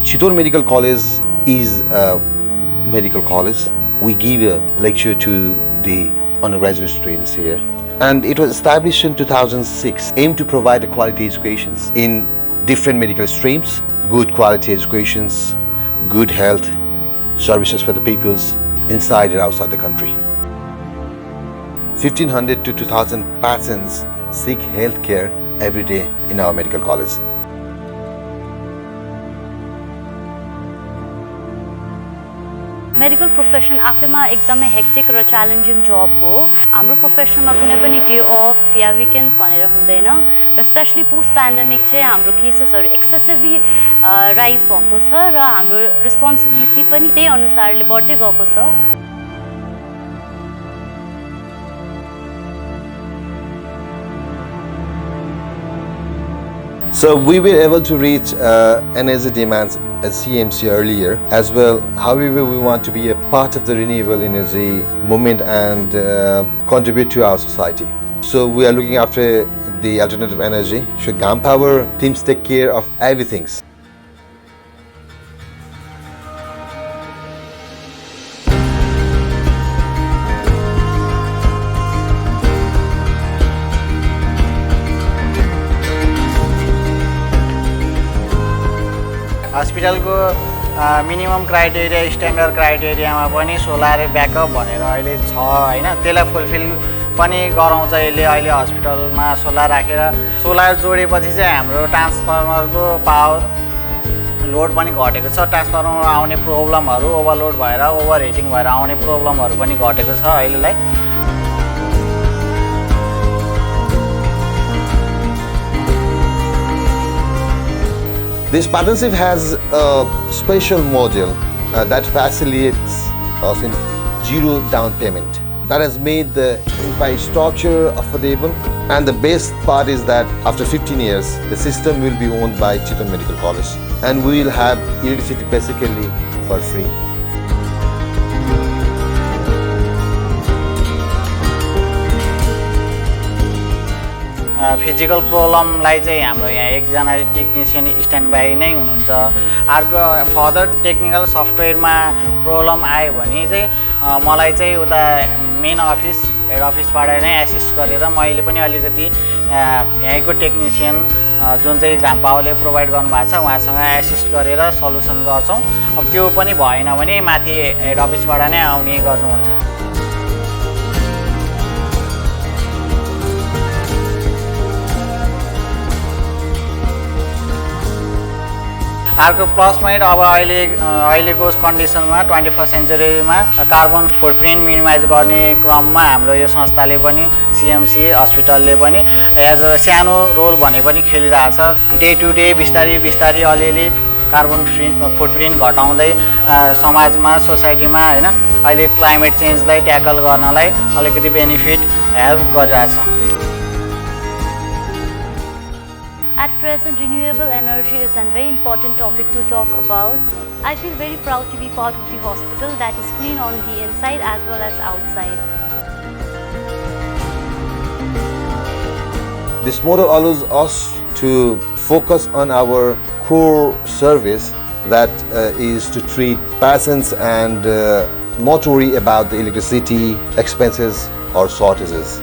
Chitwan Medical College is a medical college. We give a lecture to the undergraduate students here. And it was established in 2006, aimed to provide a quality educations in different medical streams, good quality educations, good health services for the peoples inside and outside the country. 1,500 to 2,000 patients seek health care every day in our medical college. Medical profession आफैमा एकदमै hectic र challenging जब हो। हाम्रो प्रोफेसनमा कुनै पनि day of या weekend भनेर हुँदैन र स्पेशली पोस्ट पेन्डेमिक चाहिँ हाम्रो केसेसहरू एक्सेसिभली राइज भएको छ र हाम्रो रेस्पोन्सिबिलिटी पनि त्यही अनुसारले बढ्दै गएको छ। So we were able to reach energy demands at CMC earlier as well. However, we want to be a part of the renewable energy movement and contribute to our society. So we are looking after the alternative energy. Should gun power teams take care of everything. हस्पिटलको minimum criteria standard क्राइटेरियामा पनि solar backup भनेर अहिले छ हैन, त्यसलाई fulfil पनि गराउँछ यसले। अहिले हस्पिटलमा सोलर राखेर सोलर जोडेपछि चाहिँ हाम्रो ट्रान्सफर्मरको पावर लोड पनि घटेको छ। ट्रान्सफर्मरमा आउने प्रब्लमहरू ओभरलोड भएर ओभरहिटिङ भएर आउने प्रब्लमहरू पनि घटेको छ अहिलेलाई। This partnership has a special module that facilitates us in zero down payment. That has made the infrastructure affordable, and the best part is that after 15 years, the system will be owned by Chitwan Medical College, and we will have electricity basically for free. Physical प्रब्लमलाई चाहिँ हाम्रो यहाँ एकजना technician stand by नै हुनुहुन्छ। अर्को further technical सफ्टवेयरमा problem आयो भने चाहिँ मलाई चाहिँ उता मेन अफिस हेड अफिसबाट नै एसिस्ट गरेर मैले पनि अलिकति यहीँको टेक्निसियन जुन चाहिँ घाम पावरले प्रोभाइड गर्नुभएको छ उहाँसँग एसिस्ट गरेर सल्युसन गर्छौँ। अब त्यो पनि भएन भने माथि हेड अफिसबाट नै आउने गर्नुहुन्छ। अर्को प्लस पोइन्ट अब अहिलेको कन्डिसनमा 21st सेन्चुरीमा कार्बन फुटप्रिन्ट मिनिमाइज गर्ने क्रममा हाम्रो यो संस्थाले पनि CMC हस्पिटलले पनि एज अ सानो रोल भने पनि खेलिरहेछ। डे टु डे बिस्तारै अलिअलि कार्बन फुटप्रिन्ट घटाउँदै समाजमा सोसाइटीमा हैन अहिले क्लाइमेट चेन्जलाई ट्याकल गर्नलाई अलिकति बेनिफिट हेल्प गरिरहेछ। At present, renewable energy is a very important topic to talk about. I feel very proud to be part of the hospital that is clean on the inside as well as outside. This model allows us to focus on our core service, that is to treat patients and not worry about the electricity expenses or shortages.